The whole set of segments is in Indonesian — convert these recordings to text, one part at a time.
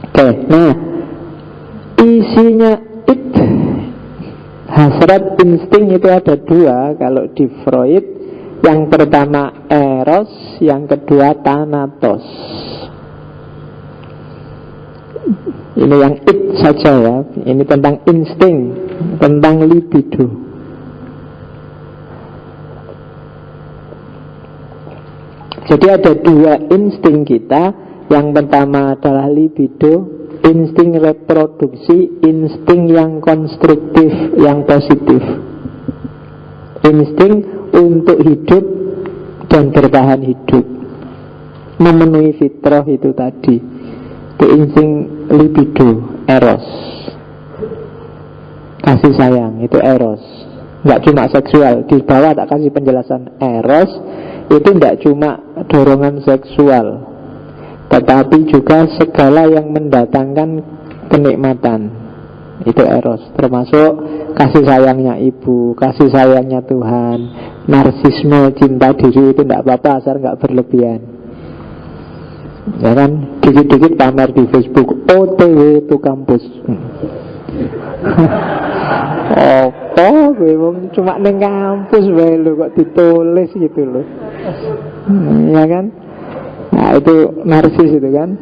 Oke, nah isinya hasrat insting itu ada dua kalau di Freud. Yang pertama eros, yang kedua thanatos. Ini yang saja ya. Ini tentang insting, tentang libido. Jadi ada dua insting kita. Yang pertama adalah libido, insting reproduksi, insting yang konstruktif, yang positif. Insting untuk hidup dan bertahan hidup, memenuhi fitrah itu tadi. Itu insting libido, eros. Kasih sayang, itu eros. Nggak cuma seksual. Di bawah tak kasih penjelasan. Eros itu nggak cuma dorongan seksual, tetapi juga segala yang mendatangkan kenikmatan. Itu eros, termasuk kasih sayangnya ibu, kasih sayangnya Tuhan. Narsisme, cinta diri itu tidak apa-apa asal nggak berlebihan. Ya kan, dikit-dikit pamer di Facebook, OTW to kampus. Apa gue cuma neng kampus wae lo kok ditulis gitu loh. Ya kan? Nah itu narsis itu kan.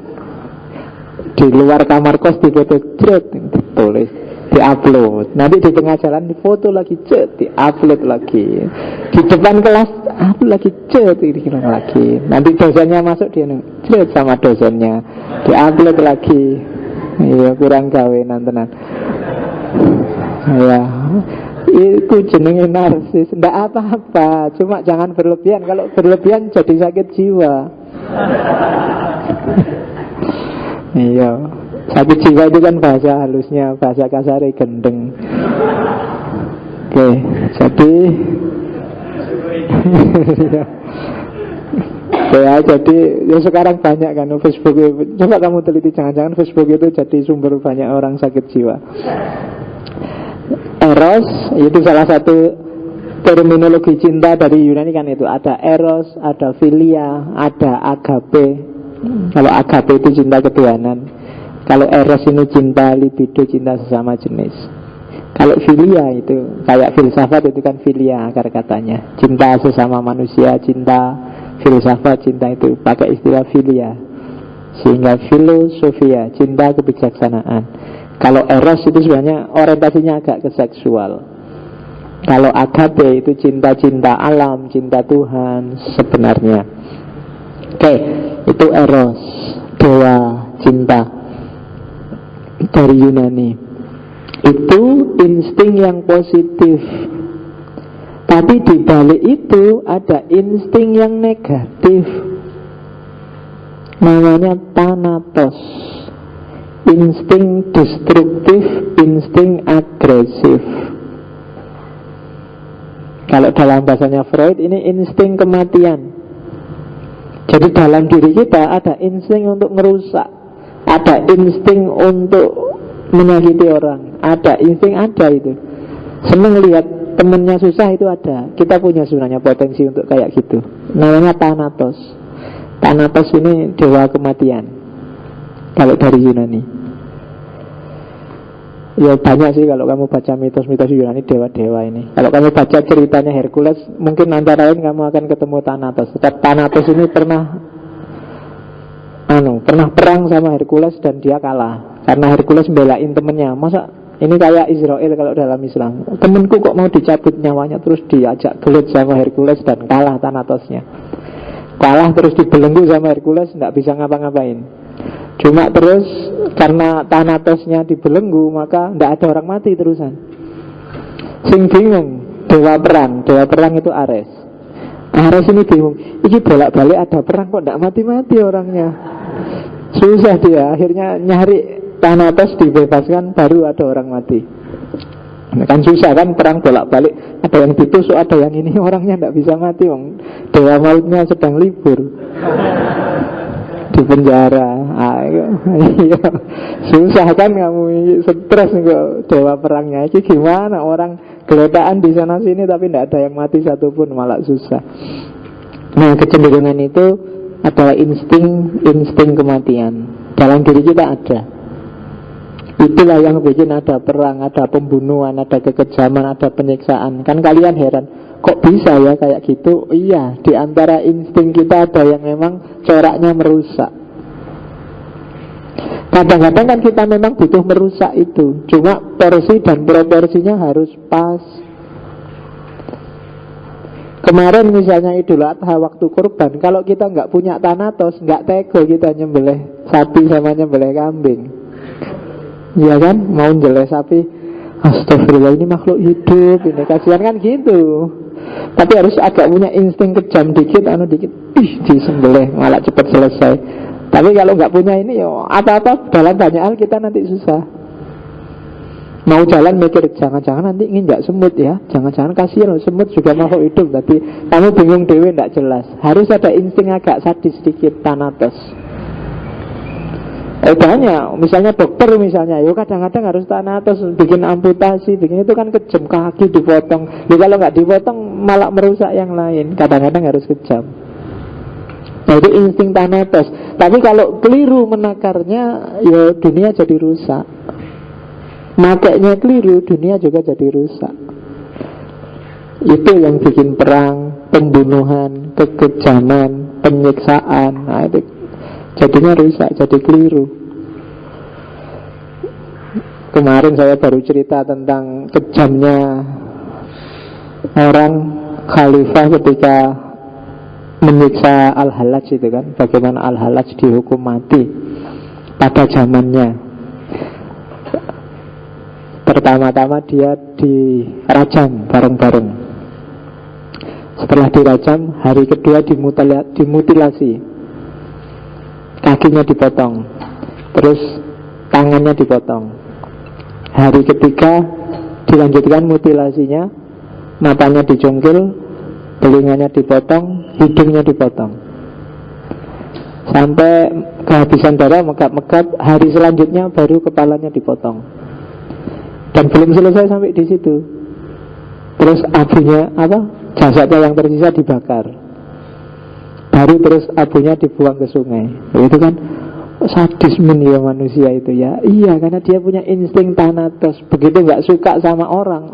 Di luar kamar kos di foto jet, ditulis, diupload. Nanti di tengah jalan di foto lagi jet, diupload lagi. Di depan kelas upload lagi jet, dikirim lagi. Nanti dosennya masuk dia jet sama dosennya, diupload lagi. Iya kurang gawenan tenan. Ya itu jenenge narsis. Nggak apa-apa, cuma jangan berlebihan. Kalau berlebihan jadi sakit jiwa. Iya, sakit jiwa itu kan bahasa halusnya, bahasa kasarnya gendeng. Oke, jadi ya, jadi ya sekarang banyak kan Facebook. Coba kamu teliti, jangan-jangan Facebook itu jadi sumber banyak orang sakit jiwa. Eros itu salah satu terminologi cinta dari Yunani kan itu. Ada eros, ada philia, ada agape. Kalau agape itu cinta ketuhanan. Kalau eros ini cinta libido, cinta sesama jenis. Kalau philia itu kayak filsafat itu kan philia akar katanya. Cinta sesama manusia, cinta filsafat, cinta itu pakai istilah philia. Sehingga filosofia, cinta kebijaksanaan. Kalau eros itu sebenarnya orientasinya agak ke seksual. Kalau agape itu cinta-cinta alam, cinta Tuhan sebenarnya. Oke, itu eros, dewa cinta dari Yunani. Itu insting yang positif. Tapi di balik itu ada insting yang negatif. Namanya thanatos. Insting destruktif, insting agresif. Kalau dalam bahasanya Freud ini insting kematian. Jadi dalam diri kita ada insting untuk merusak, ada insting untuk menyakiti orang, ada insting, ada itu. Seneng lihat temennya susah itu ada. Kita punya sebenarnya potensi untuk kayak gitu. Namanya thanatos. Thanatos ini dewa kematian kalau dari Yunani. Ya banyak sih kalau kamu baca mitos-mitos Yunani, dewa-dewa ini. Kalau kamu baca ceritanya Hercules, mungkin antara lain kamu akan ketemu Thanatos. Thanatos ini pernah perang sama Hercules dan dia kalah. Karena Hercules belain temennya. Masa ini kayak Israel kalau dalam Islam. Temenku kok mau dicabut nyawanya, terus diajak gelut sama Hercules dan kalah Thanatosnya. Kalah terus dibelenggu sama Hercules, tidak bisa ngapa-ngapain. Cuma terus karena Thanatosnya dibelenggu, maka tidak ada orang mati terusan. Sing bingung dewa perang itu Ares. Ares ini bingung, ini bolak-balik ada perang kok tidak mati-mati orangnya. Susah dia, akhirnya nyari Thanatos dibebaskan, baru ada orang mati. Kan susah kan perang bolak-balik, ada yang ditusuk, ada yang ini, orangnya tidak bisa mati. Dewa mautnya sedang libur di penjara. Iya. Susah kan kamu, stres kok dewa perangnya. Ini gimana orang geletaan di sana sini tapi tidak ada yang mati satupun, malah susah. Nah kecenderungan itu adalah insting kematian. Dalam diri kita ada. Itulah yang bikin ada perang, ada pembunuhan, ada kekejaman, ada penyiksaan. Kan kalian heran, kok bisa ya kayak gitu? Iya, di antara insting kita ada yang memang coraknya merusak. Kadang-kadang kan kita memang butuh merusak itu, cuma porsi dan proporsinya harus pas. Kemarin misalnya Idul Adha waktu kurban, kalau kita nggak punya Thanatos, nggak tega kita nyembelih sapi sama nyembelih kambing. Iya kan, mau nyembelih sapi, astagfirullah ini makhluk hidup, ini kasihan kan gitu. Tapi harus agak punya insting kejam dikit, dikit, disembelih malah cepat selesai. Tapi kalau nggak punya ini, apa-apa dalam banyak hal kita nanti susah. Mau jalan mikir, jangan-jangan nanti nginjak semut ya, jangan-jangan kasihan semut juga makhluk hidup, tapi kamu bingung dewe, nggak jelas. Harus ada insting agak sadis sedikit, Thanatos. Banyak, misalnya dokter misalnya, kadang-kadang harus Thanatos, bikin amputasi, bikin itu kan kejam, kaki dipotong. Kalau nggak dipotong malah merusak yang lain. Kadang-kadang harus kejam. Nah itu insting Thanatos. Tapi kalau keliru menakarnya, ya dunia jadi rusak. Makanya keliru, dunia juga jadi rusak. Itu yang bikin perang, pembunuhan, kekejaman, penyiksaan. Nah itu jadinya rusak, jadi keliru. Kemarin saya baru cerita tentang kejamnya orang khalifah ketika menyiksa Al-Hallaj itu kan. Bagaimana Al-Hallaj dihukum mati pada zamannya. Pertama-tama dia dirajam bareng-bareng. Setelah dirajam, hari kedua dimutilasi. Kakinya dipotong, terus tangannya dipotong. Hari ketiga dilanjutkan mutilasinya, matanya dicungkil, telinganya dipotong, hidungnya dipotong, sampai kehabisan darah, megap-megap. Hari selanjutnya baru kepalanya dipotong. Dan belum selesai sampai di situ. Terus abunya jasadnya yang tersisa dibakar. Baru terus abunya dibuang ke sungai. Itu kan sadisme ya manusia itu ya. Iya, karena dia punya insting Thanatos. Begitu gak suka sama orang,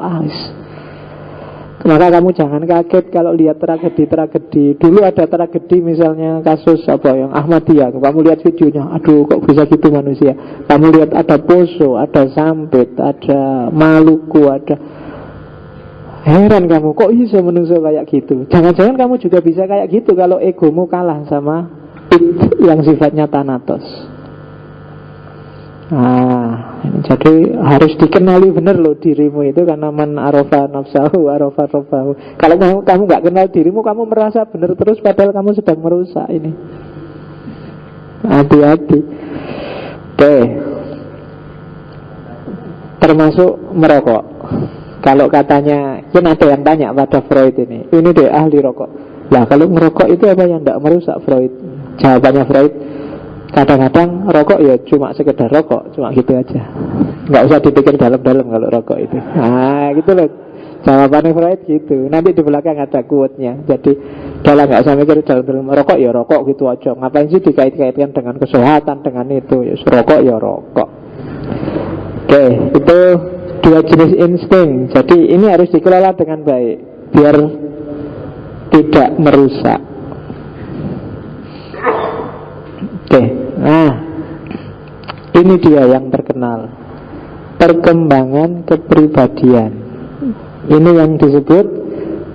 maka kamu jangan kaget kalau lihat tragedi-tragedi. Dulu ada tragedi misalnya kasus yang Ahmadiyah. Kamu lihat videonya, aduh kok bisa gitu manusia. Kamu lihat ada Poso, ada Sampit, ada Maluku, ada. Heran kamu, kok bisa manusia kayak gitu. Jangan-jangan kamu juga bisa kayak gitu kalau egomu kalah sama yang sifatnya Thanatos. Jadi harus dikenali benar loh dirimu itu, karena man arafa nafsahu arafa rabbahu. Kalau kamu gak kenal dirimu, kamu merasa benar terus padahal kamu sedang merusak ini. Hati-hati. Oke. Termasuk merokok. Kalau katanya, kan ada yang tanya pada Freud ini deh ahli rokok. Lah kalau merokok itu apa yang tidak merusak Freud? Jawabannya Freud, kadang-kadang rokok ya cuma sekedar rokok, cuma gitu aja. Nggak usah dipikir dalam-dalam kalau rokok itu. Gitu loh. Jawabannya Freud gitu. Nanti di belakang ada quote-nya. Jadi dalam nggak usah mikir dalam-dalam, rokok ya rokok gitu aja. Ngapain sih dikait-kaitkan dengan kesehatan, dengan itu? Ya rokok ya rokok. Oke, itu dua jenis insting. Jadi ini harus dikelola dengan baik biar tidak merusak. Oke, ini dia yang terkenal, perkembangan kepribadian. Ini yang disebut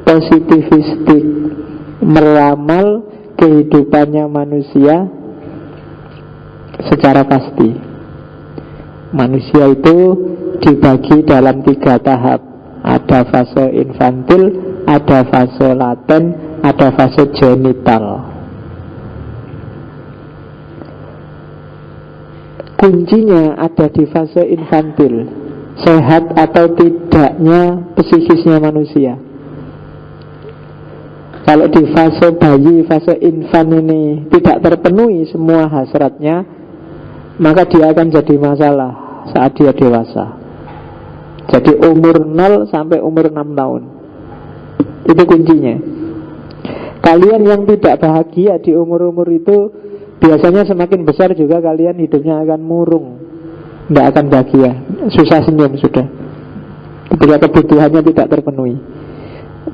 positivistik, meramal kehidupannya manusia secara pasti. Manusia itu dibagi dalam 3 tahap. Ada fase infantil, ada fase laten, ada fase genital. Kuncinya ada di fase infantil. Sehat atau tidaknya psikisnya manusia. Kalau di fase bayi, fase infan ini tidak terpenuhi semua hasratnya, maka dia akan jadi masalah saat dia dewasa. Jadi umur 0 sampai umur 6 tahun. Itu kuncinya. Kalian yang tidak bahagia di umur-umur itu, Biasanya semakin besar juga kalian hidupnya akan murung, tidak akan bahagia, susah senyum sudah ketika kebutuhannya tidak terpenuhi.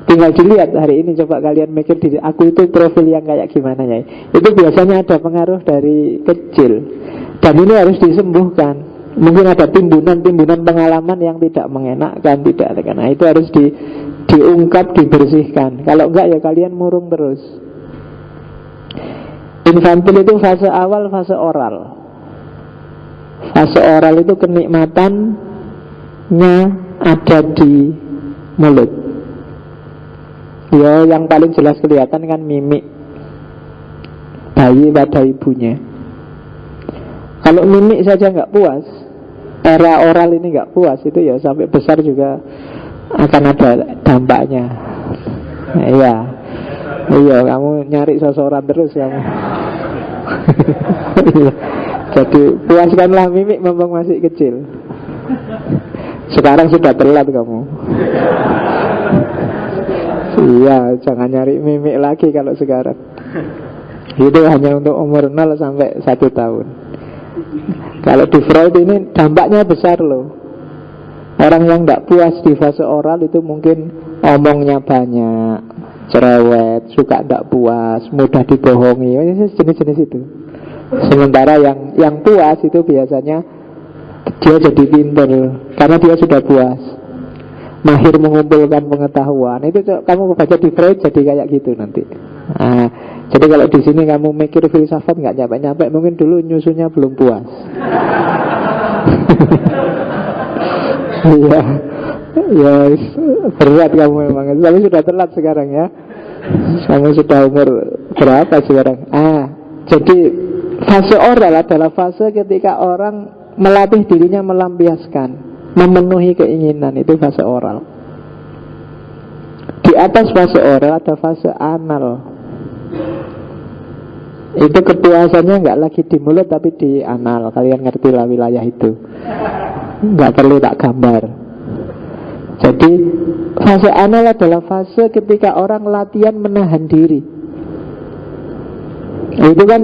Tinggal dilihat hari ini, coba kalian mikir diri aku itu profil yang kayak gimana ya. Itu biasanya ada pengaruh dari kecil, dan ini harus disembuhkan. Mungkin ada timbunan-timbunan pengalaman yang tidak mengenakkan, tidak, karena itu harus diungkap, dibersihkan. Kalau enggak ya kalian murung terus. Infantil itu fase awal, fase oral. Fase oral itu kenikmatannya ada di mulut. Ya, yang paling jelas kelihatan kan mimik bayi pada ibunya. Kalau mimik saja nggak puas, era oral ini nggak puas, itu ya sampai besar juga akan ada dampaknya. Nah, iya, kamu nyari sosoran terus kamu. Jadi puaskanlah mimik mumpung masih kecil. Sekarang sudah telat kamu. Iya, jangan nyari mimik lagi kalau sekarang. Itu hanya untuk umur 0 sampai 1 tahun. Kalau di Freud ini dampaknya besar loh. Orang yang tidak puas di fase oral itu mungkin omongnya banyak, cerewet, suka tidak puas, mudah dibohongi, jenis-jenis itu. Sementara yang puas itu biasanya dia jadi pintar karena dia sudah puas, mahir mengumpulkan pengetahuan. Itu kamu baca di Freud jadi kayak gitu nanti. Nah, jadi kalau di sini kamu mikir filsafat nggak nyampe-nyampe, mungkin dulu nyusunya belum puas. Iya, yes, berat kamu memang. Tapi sudah telat sekarang ya. Kamu sudah umur berapa sekarang? Jadi fase oral adalah fase ketika orang melatih dirinya melampiaskan, memenuhi keinginan. Itu fase oral. Di atas fase oral ada fase anal. Itu kepuasannya nggak lagi di mulut tapi di anal. Kalian ngerti lah wilayah itu, nggak perlu tak gambar. Jadi fase anal adalah fase ketika orang latihan menahan diri. Itu kan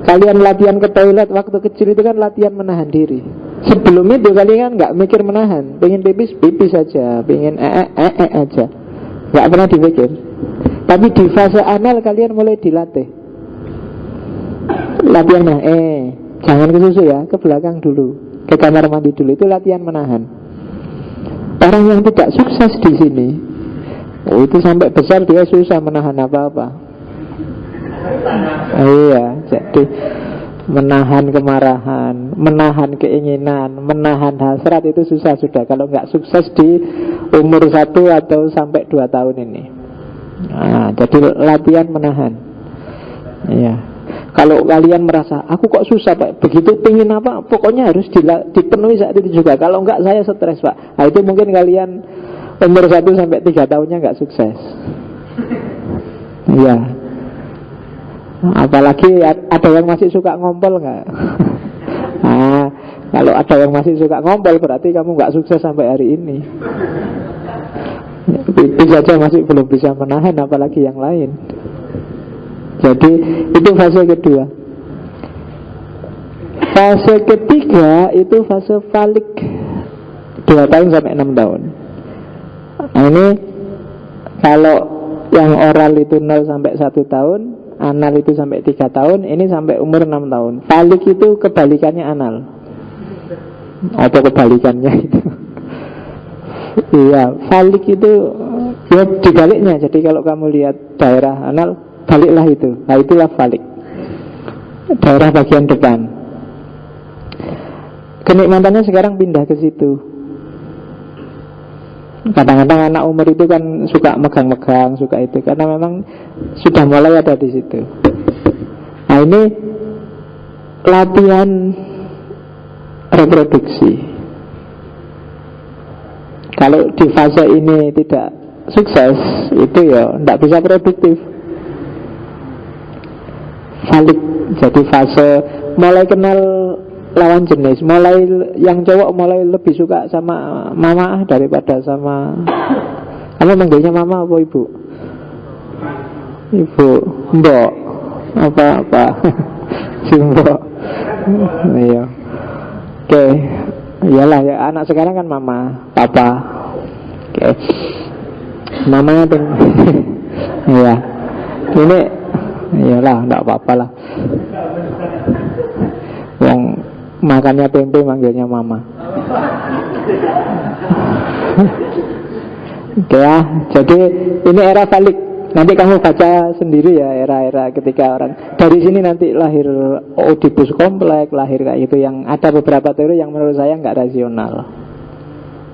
kalian latihan ke toilet waktu kecil itu kan latihan menahan diri. Sebelum itu kalian kan nggak mikir menahan, pengen pipis pipis saja, pengen aja, nggak pernah dipikir. Tapi di fase anal kalian mulai dilatih. Latihan jangan ke susu ya, ke belakang dulu, ke kamar mandi dulu. Itu latihan menahan. Orang yang tidak sukses di sini, itu sampai besar dia susah menahan apa-apa. Iya, jadi menahan kemarahan, menahan keinginan, menahan hasrat itu susah sudah. Kalau nggak sukses di umur 1 atau sampai 2 tahun ini. Nah, jadi latihan menahan. Iya. Kalau kalian merasa aku kok susah Pak, begitu pingin apa, pokoknya harus dipenuhi saat itu juga. Kalau enggak saya stres Pak. Nah, itu mungkin kalian umur 1 sampai 3 tahunnya enggak sukses. Iya. Apalagi ada yang masih suka ngompol enggak? Nah, kalau ada yang masih suka ngompol berarti kamu enggak sukses sampai hari ini. Itu saja masih belum bisa menahan, apalagi yang lain. Jadi itu fase kedua. Fase ketiga itu fase falik, 2 tahun sampai 6 tahun. Nah ini kalau yang oral itu 0 sampai 1 tahun, anal itu sampai 3 tahun, ini sampai umur 6 tahun. Falik itu kebalikannya anal. Apa kebalikannya itu? Iya, falik itu ya dibaliknya. Jadi kalau kamu lihat daerah anal, baliklah itu. Nah itulah falik, daerah bagian depan. Kenikmatannya sekarang pindah ke situ. Kadang-kadang anak umur itu kan suka megang-megang, suka itu, karena memang sudah mulai ada di situ. Nah ini latihan reproduksi. Kalau di fase ini tidak sukses, itu ya tidak bisa produktif. Falik, jadi fase mulai kenal lawan jenis, mulai yang cowok mulai lebih suka sama mama daripada sama, kamu manggilnya mama apa ibu? Ibu, mbok, apa-apa. Simbok. Iya. Oke. Iyalah ya, anak sekarang kan mama, papa. Oke. Namanya tuh. Iya. Ini iyalah, enggak apa-apa lah. Yang makannya tempe manggilnya mama. Oke ya, jadi ini era balik. Nanti kamu baca sendiri ya, era-era ketika orang dari sini nanti lahir Oedipus kompleks, lahir kayak gitu. Yang ada beberapa teori yang menurut saya nggak rasional.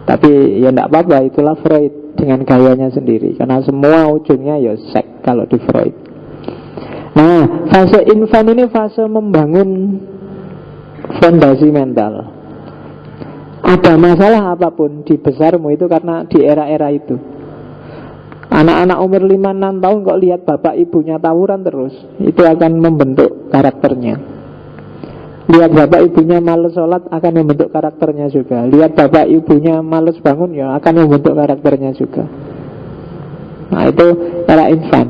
Tapi ya nggak apa-apa, itulah Freud dengan gayanya sendiri. Karena semua ujungnya ya seks kalau di Freud. Nah, fase infan ini fase membangun fondasi mental. Ada masalah apapun di besarmu itu karena di era-era itu. Anak-anak umur 5-6 tahun kok lihat bapak ibunya tawuran terus, itu akan membentuk karakternya. Lihat bapak ibunya males sholat akan membentuk karakternya juga. Lihat bapak ibunya males bangun ya akan membentuk karakternya juga. Nah itu era infan.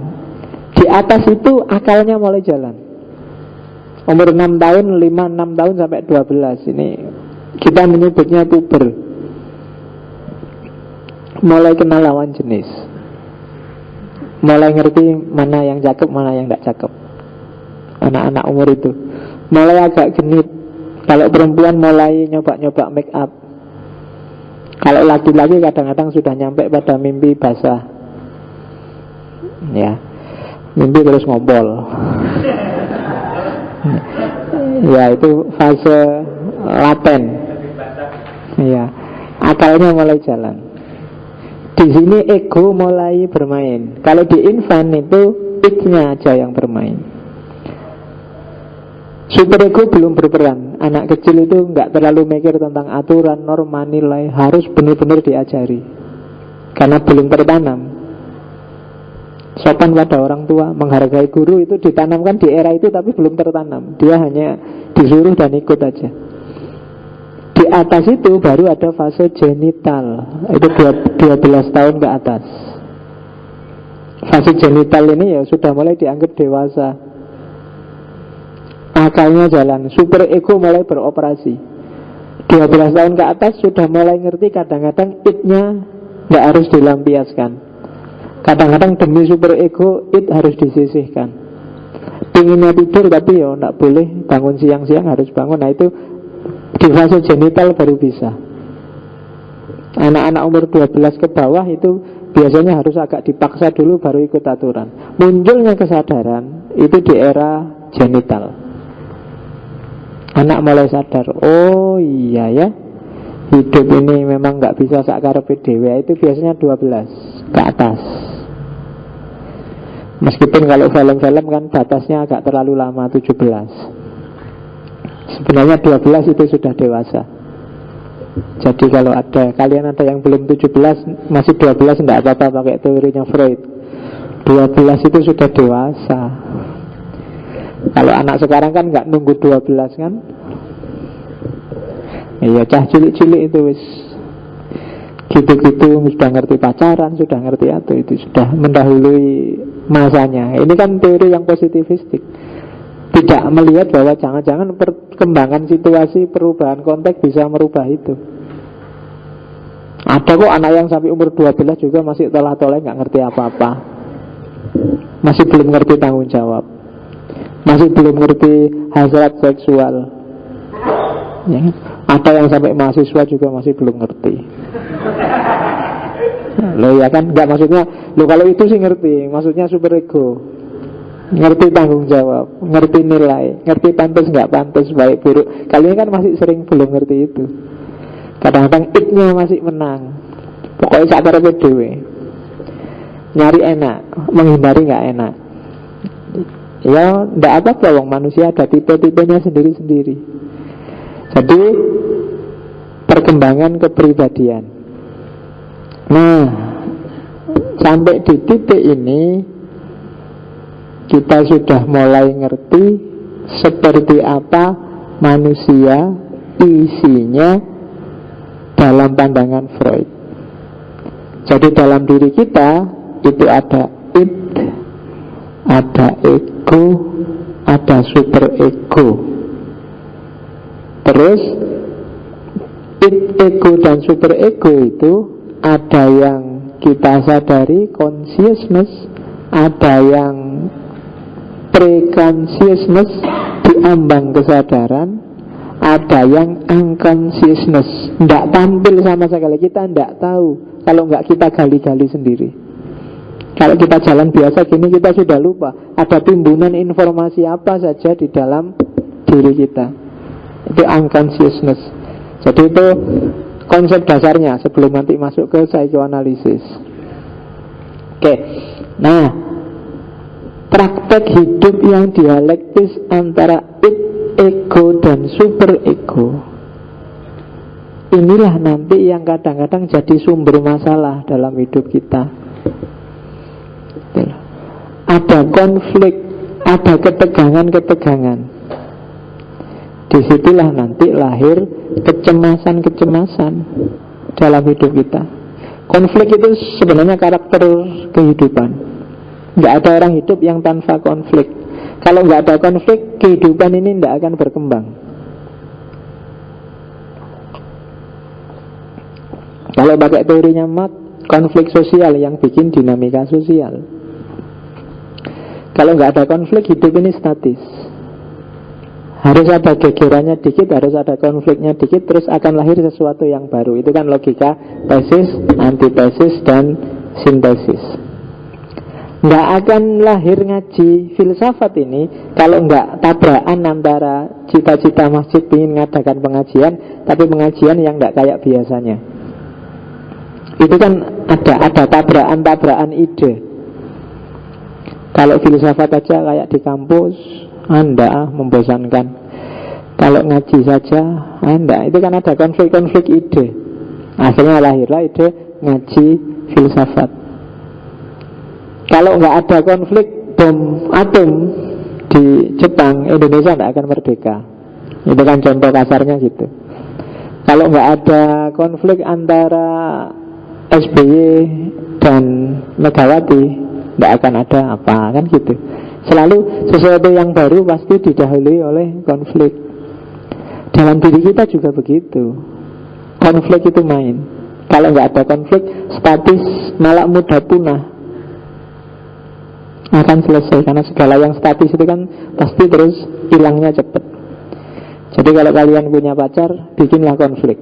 Di atas itu akalnya mulai jalan. Umur 6 tahun, 5-6 tahun sampai 12. Ini kita menyebutnya puber. Mulai kenal lawan jenis. Mulai ngerti mana yang cakep, mana yang tidak cakep. Anak-anak umur itu mulai agak genit. Kalau perempuan mulai nyoba-nyoba make up. Kalau laki-laki kadang-kadang sudah nyampe pada mimpi basah. Ya, mimpi terus ngompol. Ya itu fase laten. Ya, akalnya mulai jalan. Di sini ego mulai bermain. Kalau di infan itu id-nya aja yang bermain. Superego belum berperan. Anak kecil itu nggak terlalu mikir tentang aturan, norma, nilai. Harus benar-benar diajari. Karena belum tertanam. Sopan pada orang tua, menghargai guru itu ditanamkan di era itu tapi belum tertanam. Dia hanya disuruh dan ikut aja. Di atas itu baru ada fase genital. Itu 12 tahun ke atas. Fase genital ini ya sudah mulai dianggap dewasa. Akalnya jalan, super ego mulai beroperasi. 12 tahun ke atas sudah mulai ngerti kadang-kadang id-nya gak harus dilampiaskan. Kadang-kadang demi super ego id harus disisihkan. Pinginnya tidur tapi ya gak boleh bangun siang-siang, harus bangun. Nah itu di fase genital baru bisa. Anak-anak umur 12 ke bawah itu biasanya harus agak dipaksa dulu baru ikut aturan. Munculnya kesadaran itu di era genital. Anak mulai sadar, oh iya ya, hidup ini memang gak bisa sakarepe dhewe. Itu biasanya 12 ke atas. Meskipun kalau film-film kan batasnya agak terlalu lama, 17. Sebenarnya 12 itu sudah dewasa. Jadi kalau kalian ada yang belum 17, masih 12 tidak apa-apa pakai teorinya Freud. 12 itu sudah dewasa. Kalau anak sekarang kan nggak nunggu 12 kan. Iya, cah cilik-cilik itu wis gitu-gitu, sudah ngerti pacaran, sudah ngerti itu sudah mendahului masanya. Ini kan teori yang positifistik. Tidak melihat bahwa jangan-jangan perkembangan situasi, perubahan konteks bisa merubah itu. Ada kok anak yang sampai umur 12 juga masih tolah-toleh, nggak ngerti apa-apa. Masih belum ngerti tanggung jawab. Masih belum ngerti hasrat seksual. Ya. Ada yang sampai mahasiswa juga masih belum ngerti. Loh ya kan, nggak maksudnya. Loh kalau itu sih ngerti, maksudnya super ego. Ngerti tanggung jawab, ngerti nilai, ngerti pantas nggak pantas, baik buruk. Kalian kan masih sering belum ngerti itu. Kadang-kadang id-nya masih menang. Pokoknya sakarepe dhewe. Nyari enak, menghindari nggak enak. Ya ndak apa-apa, wong manusia ada tipe-tipenya sendiri-sendiri. Jadi perkembangan kepribadian. Nah, sampai di titik ini kita sudah mulai ngerti seperti apa manusia isinya dalam pandangan Freud. Jadi dalam diri kita itu ada id, ada ego, ada super ego. Terus ego dan super ego itu ada yang kita sadari, consciousness, ada yang pre-consciousness, diambang kesadaran, ada yang unconsciousness, tidak tampil sama sekali, kita tidak tahu kalau nggak kita gali-gali sendiri. Kalau kita jalan biasa gini kita sudah lupa ada timbunan informasi apa saja di dalam diri kita. Itu unconsciousness. Jadi itu konsep dasarnya sebelum nanti masuk ke psikoanalisis. Oke. Nah, praktek hidup yang dialektis antara ego dan super ego, inilah nanti yang kadang-kadang jadi sumber masalah dalam hidup kita. Ada konflik, ada ketegangan-ketegangan. Disitulah nanti lahir kecemasan-kecemasan dalam hidup kita. Konflik itu sebenarnya karakter kehidupan. Nggak ada orang hidup yang tanpa konflik. Kalau nggak ada konflik, kehidupan ini tidak akan berkembang. Kalau pakai teorinya Marx, konflik sosial yang bikin dinamika sosial. Kalau nggak ada konflik, hidup ini statis. Harus ada gegerannya dikit, harus ada konfliknya dikit, terus akan lahir sesuatu yang baru. Itu kan logika tesis, antitesis, dan sintesis. Nggak akan lahir ngaji filsafat ini kalau nggak tabrakan antara cita-cita masjid ingin mengadakan pengajian, tapi pengajian yang nggak kayak biasanya. Itu kan ada tabrakan ide. Kalau filsafat aja kayak di kampus, Anda membosankan. Kalau ngaji saja, Anda itu kan ada konflik-konflik ide. Akhirnya lahirlah ide ngaji filsafat. Kalau nggak ada konflik bom atom di Jepang, Indonesia nggak akan merdeka. Itu kan contoh kasarnya gitu. Kalau nggak ada konflik antara SBY dan Megawati, nggak akan ada apa, kan gitu. Selalu sesuatu yang baru pasti didahului oleh konflik. Dalam diri kita juga begitu. Konflik itu main. Kalau nggak ada konflik, statis, malah mudah punah, akan selesai. Karena segala yang statis itu kan pasti terus hilangnya cepat. Jadi kalau kalian punya pacar, bikinlah konflik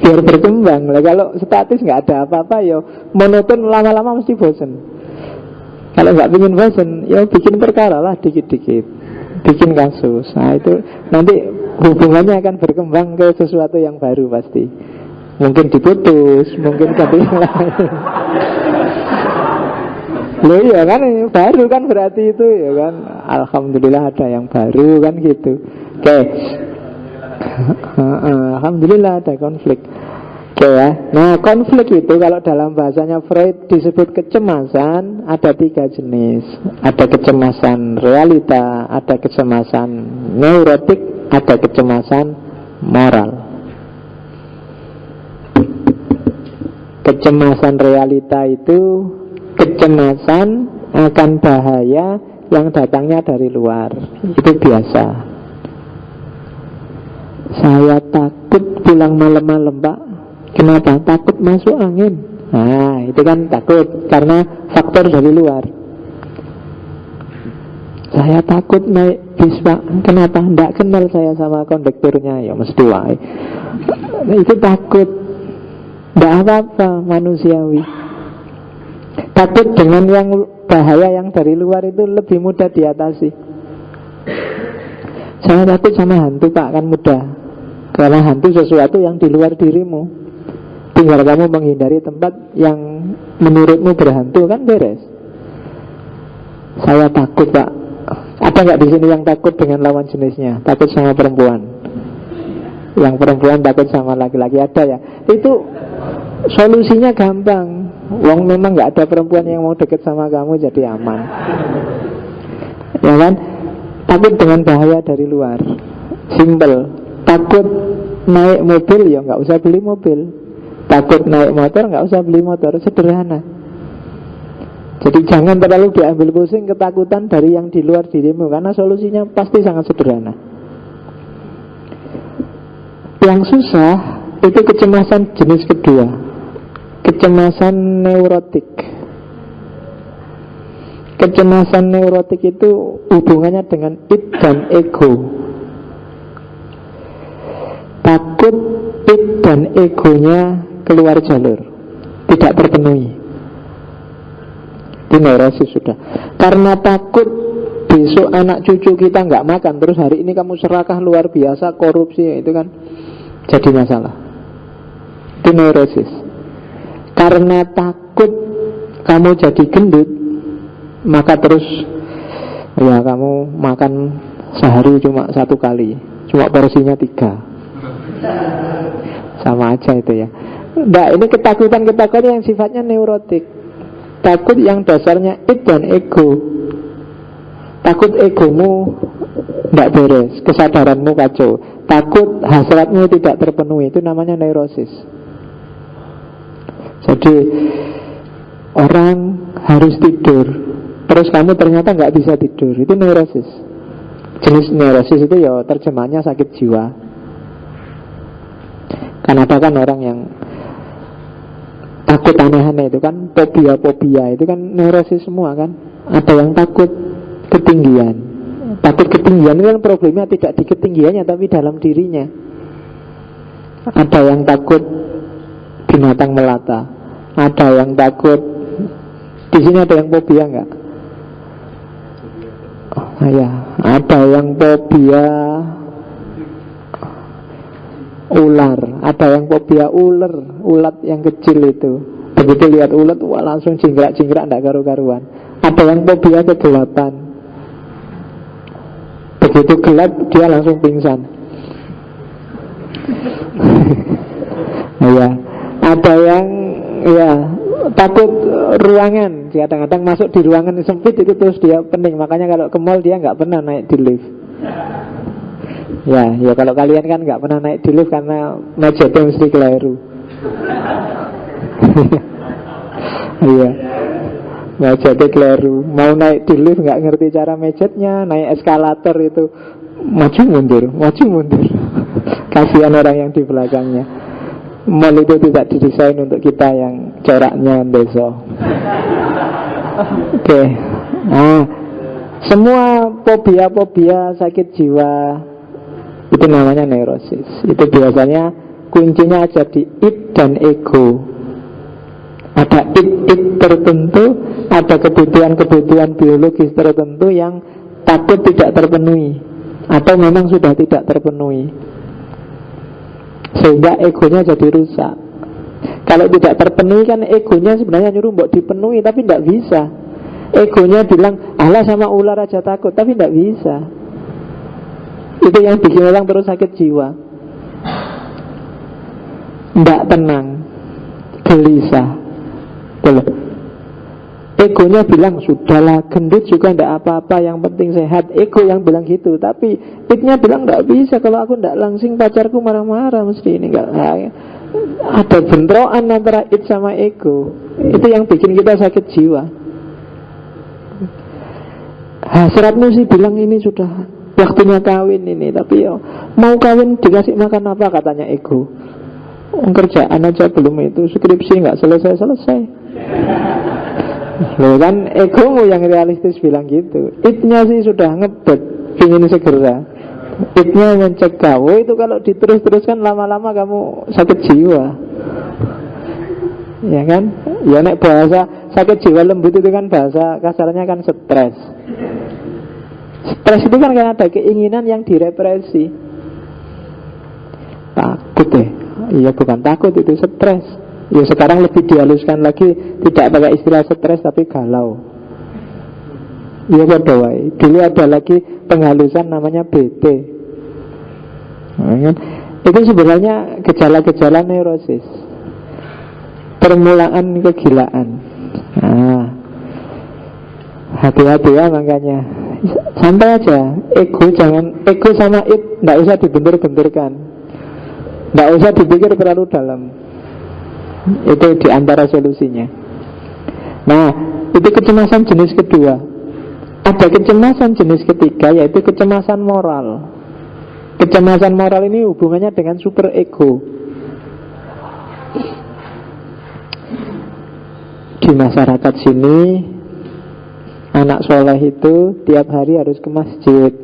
biar berkembang. Lah kalau statis nggak ada apa-apa, ya monoton, lama-lama mesti bosen. Kalau nggak bikin bosen, ya bikin perkara lah dikit-dikit, bikin kasus. Nah itu nanti hubungannya akan berkembang ke sesuatu yang baru pasti. Mungkin diputus, mungkin ganti yang lain. Loh ya kan, baru kan berarti itu ya kan. Alhamdulillah ada yang baru kan gitu. Oke. Alhamdulillah ada konflik. Oke ya. Nah konflik itu kalau dalam bahasanya Freud disebut kecemasan. Ada 3 jenis. Ada kecemasan realita, ada kecemasan neurotik, ada kecemasan moral. Kecemasan realita itu kecemasan akan bahaya yang datangnya dari luar. Itu biasa. Saya takut pulang malam-malam, Pak. Kenapa? Takut masuk angin. Nah, itu kan takut karena faktor dari luar. Saya takut naik bis, Pak. Kenapa? Tidak kenal saya sama kondekturnya. Ya mesti wae. Itu takut. Tidak apa-apa, manusiawi. Takut dengan yang bahaya yang dari luar itu lebih mudah diatasi. Saya takut sama hantu, Pak, kan mudah. Karena hantu sesuatu yang di luar dirimu. Tinggal kamu menghindari tempat yang menurutmu berhantu, kan beres. Saya takut, Pak. Ada nggak di sini yang takut dengan lawan jenisnya? Takut sama perempuan. Yang perempuan takut sama laki-laki, ada ya? Itu solusinya gampang. Wong memang nggak ada perempuan yang mau deket sama kamu, jadi aman. Ya kan? Takut dengan bahaya dari luar. Simple. Takut naik mobil, ya nggak usah beli mobil. Takut naik motor, nggak usah beli motor. Sederhana. Jadi jangan terlalu diambil pusing ketakutan dari yang di luar dirimu, karena solusinya pasti sangat sederhana. Yang susah itu kecemasan jenis kedua, kecemasan neurotik. Kecemasan neurotik itu hubungannya dengan id dan ego. Takut id dan egonya keluar jalur, tidak terpenuhi. Itu neurosis sudah. Karena takut besok anak cucu kita nggak makan, terus hari ini kamu serakah luar biasa, korupsi, itu kan jadi masalah. Itu neurosis. Karena takut kamu jadi gendut, maka terus ya kamu makan sehari cuma 1 kali, cuma porsinya 3. Sama aja itu ya. Nah, ini ketakutan-ketakutan yang sifatnya neurotik. Takut yang dasarnya id dan ego. Takut egomu tidak beres, kesadaranmu kacau. Takut hasratmu tidak terpenuhi, itu namanya neurosis. Jadi orang harus tidur, terus kamu ternyata nggak bisa tidur, itu neurosis. Jenis neurosis itu ya terjemahnya sakit jiwa. Karena ada kan orang yang takut aneh-aneh, itu kan fobia-fobia, itu kan neurosis semua kan. Ada yang takut ketinggian. Takut ketinggian itu kan problemnya tidak di ketinggiannya, tapi dalam dirinya. Ada yang takut binatang melata. Ada yang takut, di sini ada yang fobia enggak? Oh, ya, ada yang fobia ular, ada yang fobia ulat yang kecil itu. Begitu lihat ulat, wah langsung jingkrak-jingkrak, tidak karu-karuan. Ada yang fobia kegelapan. Begitu gelap, dia langsung pingsan. Ya, ada yang ya takut ruangan. Kadang-kadang masuk di ruangan sempit itu terus dia pening. Makanya kalau ke mall dia nggak pernah naik di lift. Ya kalau kalian kan nggak pernah naik di lift karena mejetnya mesti keliru. Iya, mejetnya keliru. Mau naik di lift nggak ngerti cara mejetnya, naik eskalator itu maju mundur. Kasihan orang yang di belakangnya. Mall itu tidak didesain untuk kita yang coraknya besok. Oke. Nah, semua fobia-fobia sakit jiwa itu namanya neurosis. Itu biasanya kuncinya ada di id dan ego. Ada id tertentu, ada kebutuhan-kebutuhan biologis tertentu yang takut tidak terpenuhi, atau memang sudah tidak terpenuhi, sehingga egonya jadi rusak. Kalau tidak terpenuhi kan egonya sebenarnya nyuruh mbok dipenuhi, tapi tidak bisa. Egonya bilang, alah sama ular aja takut, tapi tidak bisa. Itu yang bikin orang terus sakit jiwa, tidak tenang, gelisah. Tuh. Egonya bilang, sudahlah gendut juga tidak apa-apa, yang penting sehat. Ego yang bilang gitu. Tapi idnya bilang, tidak bisa, kalau aku tidak langsing pacarku marah-marah mesti ini. Ada bentrokan antara id sama ego. Itu yang bikin kita sakit jiwa. Hasratmu sih bilang ini sudah waktunya kawin ini, tapi ya mau kawin dikasih makan apa, katanya ego. Kerjaan aja belum itu, skripsi nggak selesai. Loh kan egomu yang realistis bilang gitu. Idnya sih sudah ngebet, ingin segera. Idnya mencegah. Oh itu kalau diterus-teruskan lama-lama kamu sakit jiwa. Ya kan? Ya nek bahasa sakit jiwa lembut itu kan bahasa kasarnya kan stres. Stres itu kan karena ada keinginan yang direpresi. Takut deh. Iya bukan takut, itu stres. Ya sekarang lebih dihaluskan lagi, tidak pakai istilah stres tapi galau. Ya bodoh. Dulu ada lagi penghalusan namanya BT. Nah, itu sebenarnya gejala-gejala neurosis, permulaan kegilaan. Nah, hati-hati ya makanya. Santai aja. Ego sama id tidak usah dibentur-benturkan, tidak usah dipikir terlalu dalam. Itu diantara solusinya. Nah, itu kecemasan jenis kedua. Ada kecemasan jenis ketiga, yaitu kecemasan moral. Kecemasan moral ini hubungannya dengan super ego. Di masyarakat sini, anak soleh itu tiap hari harus ke masjid.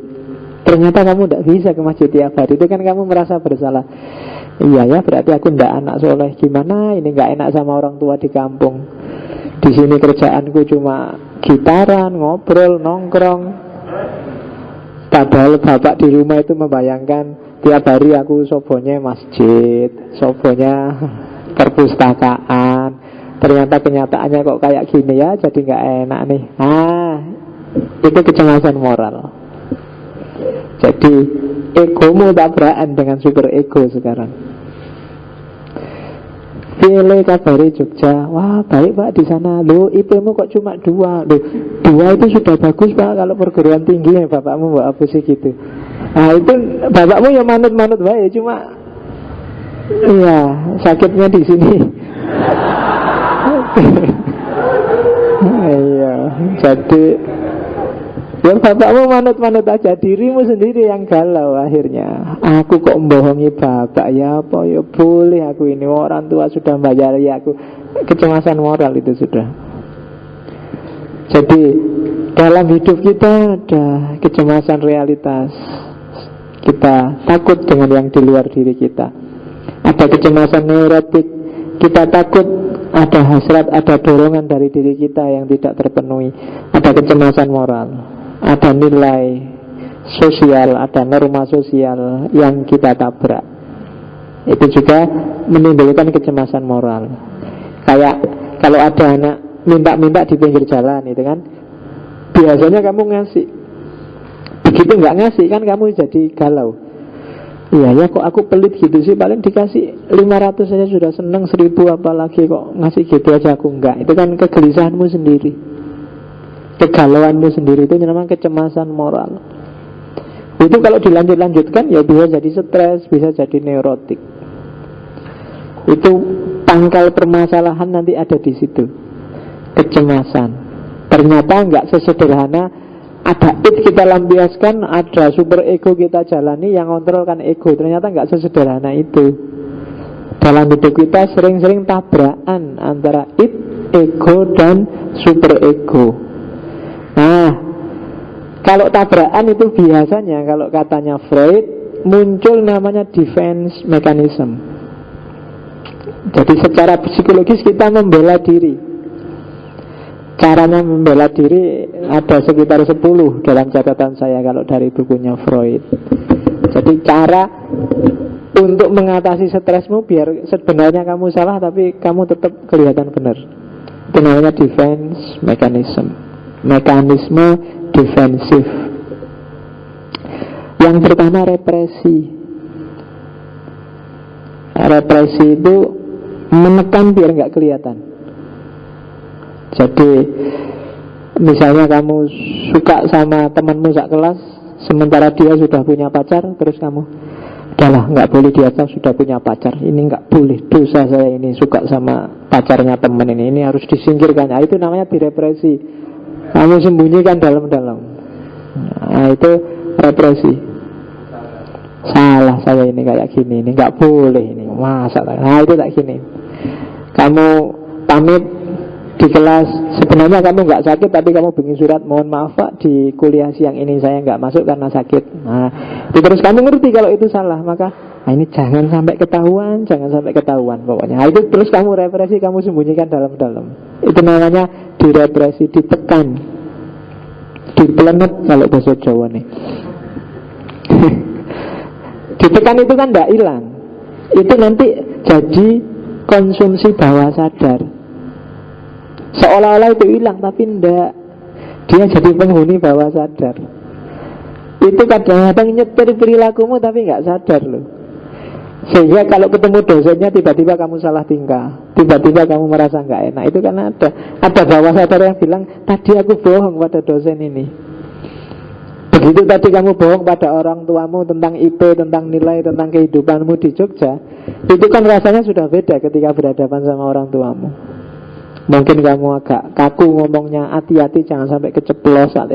Ternyata kamu tidak bisa ke masjid tiap hari. Itu kan kamu merasa bersalah. Iya ya, berarti aku tidak anak soleh. Gimana ini gak enak sama orang tua di kampung. Di sini kerjaanku cuma gitaran, ngobrol, nongkrong. Padahal bapak di rumah itu membayangkan tiap hari aku sobonya masjid, sobonya perpustakaan. Ternyata kenyataannya kok kayak gini ya, jadi gak enak nih. Itu kecemasan moral. Jadi egomu tabrakan dengan super ego sekarang. Pilih kabari Jogja. Wah baik pak di sana. Loh IP-mu kok cuma 2. Loh 2 itu sudah bagus pak. Kalau perguruan tinggi ya bapakmu buat apa sih gitu. Nah itu bapakmu ya manut-manut baik. Cuma iya sakitnya di sini. Iya jadi ya bapakmu manut-manut aja. Dirimu sendiri yang galau akhirnya. Aku kok membohongi bapak ya apa ya boleh aku ini. Orang tua sudah bayari aku. Kecemasan moral itu sudah. Jadi dalam hidup kita ada kecemasan realitas. Kita takut dengan yang di luar diri kita. Ada kecemasan neurotik. Kita takut ada hasrat, ada dorongan dari diri kita yang tidak terpenuhi. Ada kecemasan moral. Ada nilai sosial, ada norma sosial yang kita tabrak. Itu juga menimbulkan kecemasan moral. Kayak kalau ada anak minta-minta di pinggir jalan itu kan, biasanya kamu ngasih. Begitu nggak ngasih kan kamu jadi galau. Iya ya kok aku pelit gitu sih. Paling dikasih 500 saja sudah seneng, 1000 apalagi kok ngasih gitu aja aku enggak. Itu kan kegelisahanmu sendiri, kegalauanmu sendiri. Itu namanya kecemasan moral. Itu kalau dilanjut-lanjutkan ya bisa jadi stres, bisa jadi neurotik. Itu pangkal permasalahan nanti ada di situ. Kecemasan. Ternyata nggak sesederhana ada id kita lampiaskan, ada super ego kita jalani, yang kontrolkan ego. Ternyata nggak sesederhana itu. Dalam hidup kita sering-sering tabrakan antara id, ego, dan super ego. Nah, kalau tabrakan itu biasanya, kalau katanya Freud, muncul namanya defense mechanism. Jadi secara psikologis kita membela diri. Caranya membela diri ada sekitar 10 dalam catatan saya kalau dari bukunya Freud. Jadi cara untuk mengatasi stresmu biar sebenarnya kamu salah tapi kamu tetap kelihatan benar. Itu namanya defense mechanism. Mekanisme defensif. Yang pertama represi. Represi itu menekan biar nggak kelihatan. Jadi misalnya kamu suka sama temanmu sak kelas, sementara dia sudah punya pacar, terus kamu udahlah nggak boleh, dia sudah punya pacar, ini nggak boleh, dosa saya ini suka sama pacarnya teman ini harus disingkirkan. Nah, itu namanya direpresi. Kamu sembunyikan dalam-dalam. Nah, itu represi. Salah saya ini kayak gini, ini nggak boleh ini, masa. Nah, itu tak gini. Kamu pamit di kelas, sebenarnya kamu nggak sakit tapi kamu bikin surat, mohon maaf pak di kuliah siang ini saya nggak masuk karena sakit. Nah, itu terus kamu ngerti kalau itu salah, maka ini jangan sampai ketahuan, jangan sampai ketahuan pokoknya. Nah, itu terus kamu represi, kamu sembunyikan dalam-dalam. Itu namanya direpresi, ditekan, dipelenet kalau bahasa Jawa nih. Ditekan itu kan tidak hilang, itu nanti jadi konsumsi bawah sadar. Seolah-olah itu hilang tapi enggak. Dia jadi penghuni bawah sadar. Itu kadang-kadang nyetir perilakumu tapi enggak sadar loh. Sehingga kalau ketemu dosennya tiba-tiba kamu salah tingkah, tiba-tiba kamu merasa enggak enak. Itu karena ada bawah sadar yang bilang, tadi aku bohong pada dosen ini. Begitu tadi kamu bohong pada orang tuamu tentang IP, tentang nilai, tentang kehidupanmu di Jogja, itu kan rasanya sudah beda ketika berhadapan sama orang tuamu. Mungkin kamu agak kaku ngomongnya, hati-hati jangan sampai keceplosan.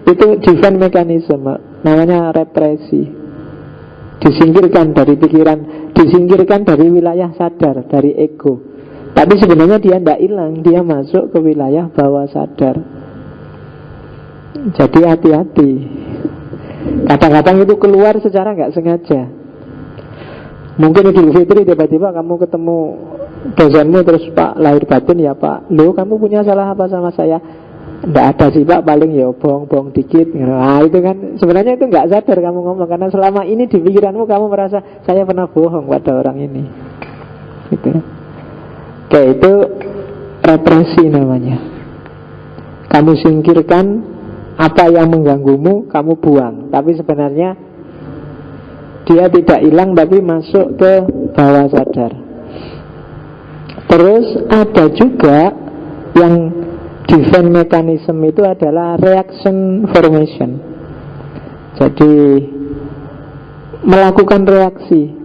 Itu defense mechanism, namanya represi. Disingkirkan dari pikiran, disingkirkan dari wilayah sadar, dari ego. Tapi sebenarnya dia tidak hilang, dia masuk ke wilayah bawah sadar. Jadi hati-hati. Kadang-kadang itu keluar secara nggak sengaja. Mungkin Idul Fitri tiba-tiba kamu ketemu dosenmu, terus Pak lahir batin ya Pak, lo kamu punya salah apa sama saya? Nggak ada sih Pak, paling ya bohong-bohong dikit. Nah itu kan sebenarnya itu nggak sadar kamu ngomong, karena selama ini di pikiranmu kamu merasa saya pernah bohong pada orang ini. Gitu. Oke, itu represi namanya. Kamu singkirkan apa yang mengganggumu, kamu buang. Tapi sebenarnya dia tidak hilang, tapi masuk ke bawah sadar. Terus ada juga yang defense mechanism itu adalah reaction formation. Jadi melakukan reaksi.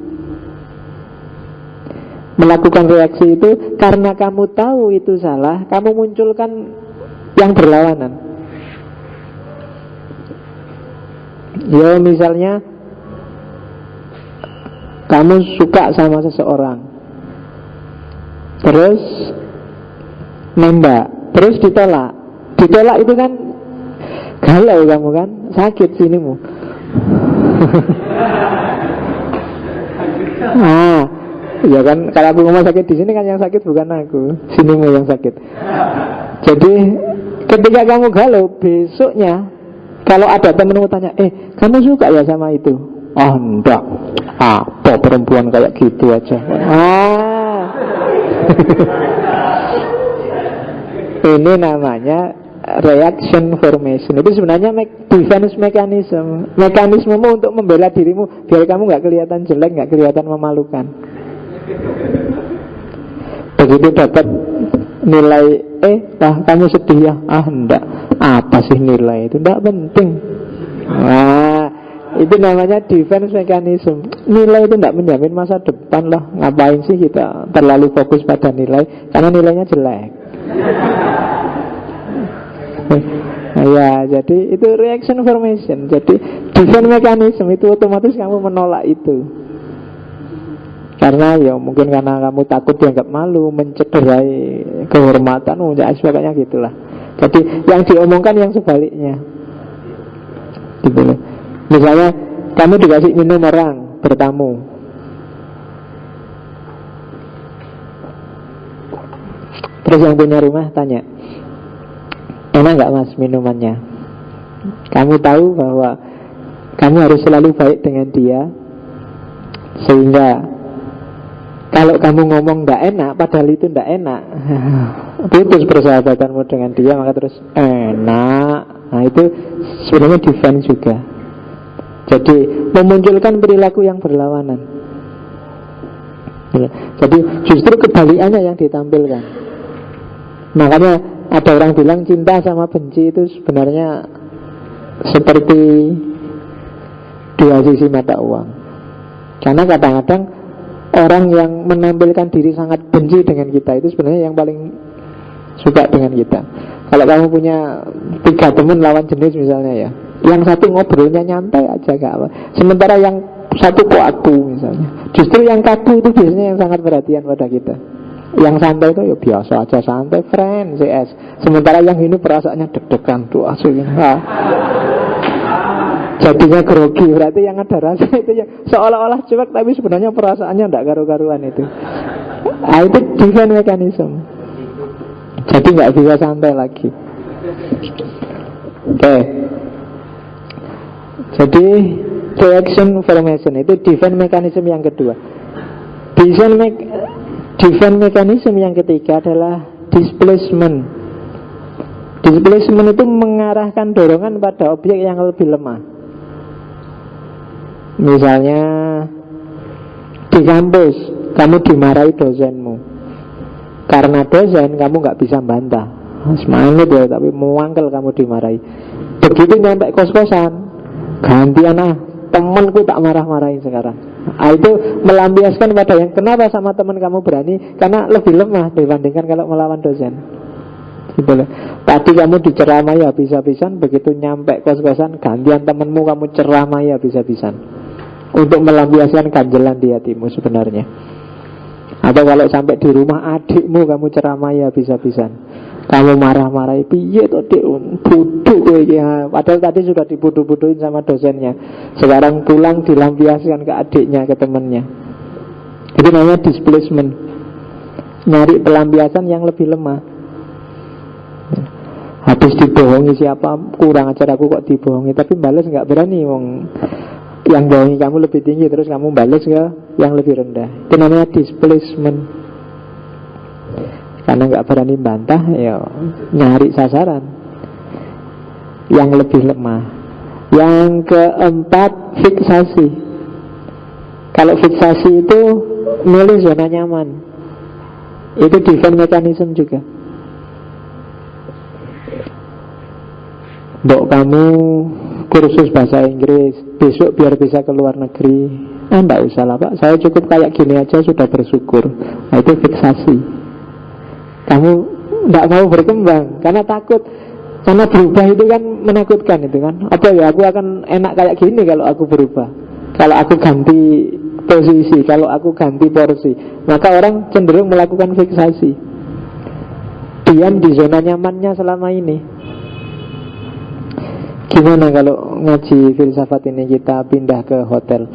Melakukan reaksi itu karena kamu tahu itu salah, kamu munculkan yang berlawanan. Ya misalnya kamu suka sama seseorang, terus nembak, terus ditolak. Ditolak itu kan galau kamu kan, sakit sinimu. Nah, ya kan, kalau aku ngomong sakit di sini kan yang sakit bukan aku, sinimu yang sakit. Jadi ketika kamu galau, besoknya kalau ada temenmu tanya, kamu suka ya sama itu? Oh enggak, apa perempuan kayak gitu aja. Ini namanya reaction formation. Itu sebenarnya defense mechanism, mekanismemu untuk membela dirimu biar kamu nggak kelihatan jelek, nggak kelihatan memalukan. Begitu dapat nilai kamu sedih ya, enggak, apa sih nilai itu, enggak penting. Itu namanya defense mechanism. Nilai itu tidak menjamin masa depan lah. Ngapain sih kita terlalu fokus pada nilai, karena nilainya jelek. Ya, jadi itu reaction formation. Jadi defense mechanism itu otomatis kamu menolak itu. Karena ya mungkin karena kamu takut dianggap malu, mencederai kehormatan, ya sebagainya gitulah. Jadi yang diomongkan yang sebaliknya. Gitu loh. Misalnya kamu dikasih minum orang bertamu, terus yang punya rumah tanya, enak gak mas minumannya? Kamu tahu bahwa kamu harus selalu baik dengan dia, sehingga kalau kamu ngomong gak enak, padahal itu gak enak, putus persahabatanmu dengan dia, maka terus enak. Nah itu sebenarnya defense juga. Jadi memunculkan perilaku yang berlawanan. Jadi justru kebalikannya yang ditampilkan. Makanya ada orang bilang cinta sama benci itu sebenarnya seperti dua sisi mata uang. Karena kadang-kadang orang yang menampilkan diri sangat benci dengan kita itu sebenarnya yang paling suka dengan kita. Kalau kamu punya 3 teman lawan jenis misalnya ya, yang satu ngobrolnya nyantai aja gak apa, sementara yang satu kaku misalnya. Justru yang kaku itu biasanya yang sangat perhatian pada kita. Yang santai itu ya biasa aja, santai, friend, CS. Sementara yang ini perasaannya deg-degan tuh asli. Jadinya grogi, berarti yang ada rasa itu yang seolah-olah cuek tapi sebenarnya perasaannya tidak karu-karuan itu. Itu defense mechanism. Jadi nggak bisa santai lagi. Oke. Jadi reaction formation itu defense mechanism yang kedua. Defense mechanism yang ketiga adalah displacement. Displacement itu mengarahkan dorongan pada objek yang lebih lemah. Misalnya di kampus kamu dimarahi dosenmu. Karena dosen kamu gak bisa bantah, semangat ya, tapi muangkel kamu dimarahi. Begitu nyampe kos-kosan, gantian temenku tak marah-marahin sekarang. Itu melampiaskan pada yang kenapa sama teman kamu berani, karena lebih lemah dibandingkan kalau melawan dosen. Gitu loh. Tadi kamu diceramai habis-habisan, begitu nyampe kos-kosan gantian temenmu kamu ceramai habis-habisan, untuk melampiaskan ganjelan di hatimu sebenarnya. Atau kalau sampai di rumah adikmu kamu ceramai habis-habisan, kamu marah-marahi, piye to dik, bodoh kowe iki. Padahal tadi sudah dibodoh-bodohin sama dosennya. Sekarang pulang dilampiaskan ke adiknya, ke temannya. Itu namanya displacement. Nyari pelampiasan yang lebih lemah. Habis dibohongi siapa, kurang ajar aku kok dibohongi, tapi balas nggak berani, wong yang bohongi kamu lebih tinggi, terus kamu balas ke yang lebih rendah. Itu namanya displacement. Karena nggak berani bantah, ya nyari sasaran yang lebih lemah. Yang keempat, fiksasi. Kalau fiksasi itu milih zona nyaman. Itu defense mechanism juga. Mbok kamu kursus bahasa Inggris, besok biar bisa ke luar negeri. Enggak usah lah Pak, saya cukup kayak gini aja sudah bersyukur. Nah, itu fiksasi. Kamu enggak mau berkembang karena takut. Karena berubah itu kan menakutkan itu kan. Apa ya, aku akan enak kayak gini kalau aku berubah, kalau aku ganti posisi, kalau aku ganti porsi. Maka orang cenderung melakukan fiksasi, diam di zona nyamannya selama ini. Gimana kalau ngaji filsafat ini kita pindah ke hotel?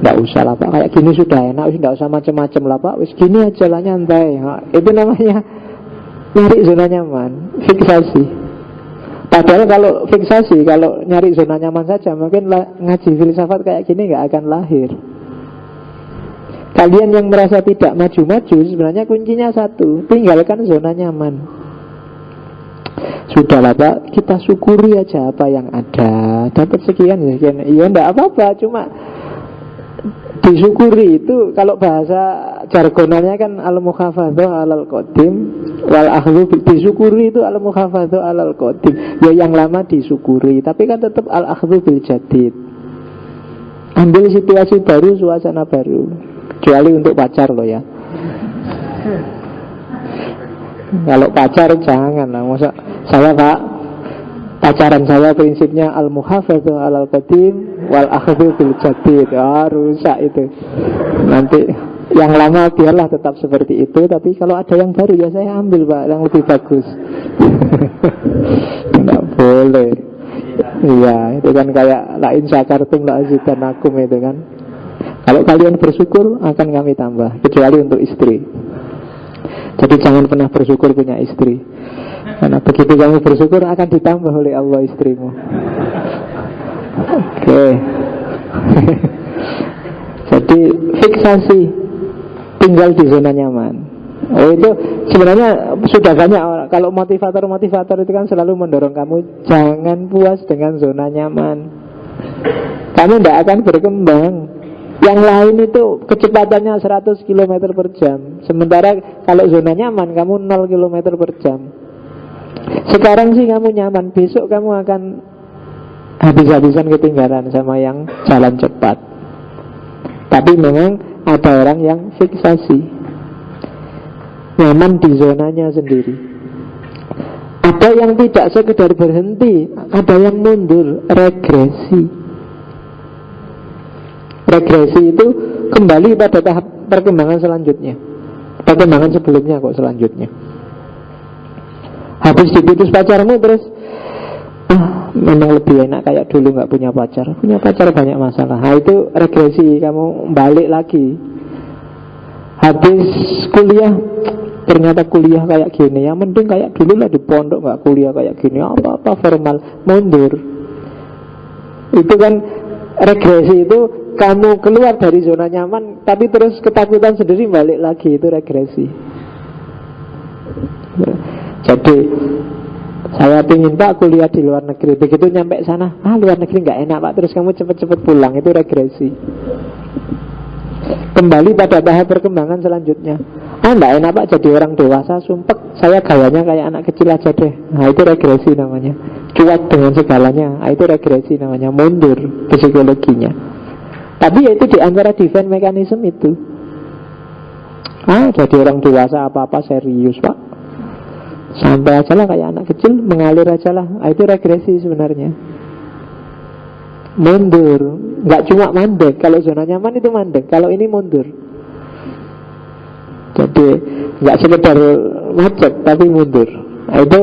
Nggak usah lah Pak, kayak gini sudah enak, nggak usah macam-macam lah Pak, wis gini aja lah nyantai. Itu namanya nyari zona nyaman, fiksasi. Padahal kalau fiksasi, kalau nyari zona nyaman saja, mungkin ngaji filsafat kayak gini nggak akan lahir. Kalian yang merasa tidak maju-maju, sebenarnya kuncinya satu, tinggalkan zona nyaman. Sudahlah Pak, kita syukuri aja apa yang ada. Dapat sekian ya sekian. Iya enggak apa-apa, cuma disyukuri itu. Kalau bahasa jargonannya kan al-mukhafadhu alal qadim wal akhdhu, disyukuri itu al-mukhafadhu alal qadim. Ya yang lama disyukuri, tapi kan tetap al-akhdhu bil jadid. Ambil situasi baru, suasana baru. Kecuali untuk pacar loh ya. Kalau pacar jangan lah. Masa saya Pak, pacaran saya prinsipnya al-muhafadhu alal qadim wal akhdhu bil jadid. Rusak itu. Nanti yang lama biarlah tetap seperti itu, tapi kalau ada yang baru ya saya ambil Pak, yang lebih bagus. Tidak boleh. Iya, itu kan kayak lain syakartum la azidanakum itu kan. Kalau kalian bersyukur akan kami tambah, kecuali untuk istri. Jadi jangan pernah bersyukur punya istri, karena begitu kamu bersyukur akan ditambah oleh Allah istrimu. Oke. Jadi fiksasi, tinggal di zona nyaman. Oh itu sebenarnya sudah banyak orang. Kalau motivator itu kan selalu mendorong kamu jangan puas dengan zona nyaman. Kamu tidak akan berkembang. Yang lain itu kecepatannya 100 km per jam. Sementara kalau zona nyaman kamu 0 km per jam. Sekarang sih kamu nyaman, besok kamu akan habis-habisan ketinggalan sama yang jalan cepat. Tapi memang ada orang yang fiksasi, nyaman di zonanya sendiri. Ada yang tidak sekedar berhenti, ada yang mundur, regresi. Regresi itu kembali pada tahap perkembangan selanjutnya. Perkembangan sebelumnya kok selanjutnya. Habis diputus pacarmu terus memang lebih enak kayak dulu gak punya pacar. Punya pacar banyak masalah. Nah itu regresi, kamu balik lagi. Habis kuliah, ternyata kuliah kayak gini, yang mending kayak dulu lah di pondok, gak kuliah kayak gini, apa-apa formal, mundur. Itu kan regresi, itu kamu keluar dari zona nyaman, tapi terus ketakutan sendiri balik lagi, itu regresi. Jadi saya ingin Pak kuliah di luar negeri, begitu nyampe sana, luar negeri nggak enak Pak, terus kamu cepet-cepet pulang, itu regresi. Kembali pada tahap perkembangan selanjutnya. Nggak enak Pak jadi orang dewasa, sumpek, saya gayanya kayak anak kecil aja deh. Nah itu regresi namanya. Cuek dengan segalanya, itu regresi namanya, mundur psikologinya. Tapi ya itu diantara defense mechanism itu. Jadi orang dewasa apa-apa serius pak, santai aja lah kayak anak kecil, mengalir aja lah. Itu regresi sebenarnya. Mundur, nggak cuma mandek. Kalau zona nyaman itu mandek, kalau ini mundur. Jadi nggak sekedar macet tapi mundur. Itu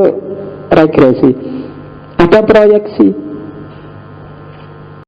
regresi. Ada proyeksi.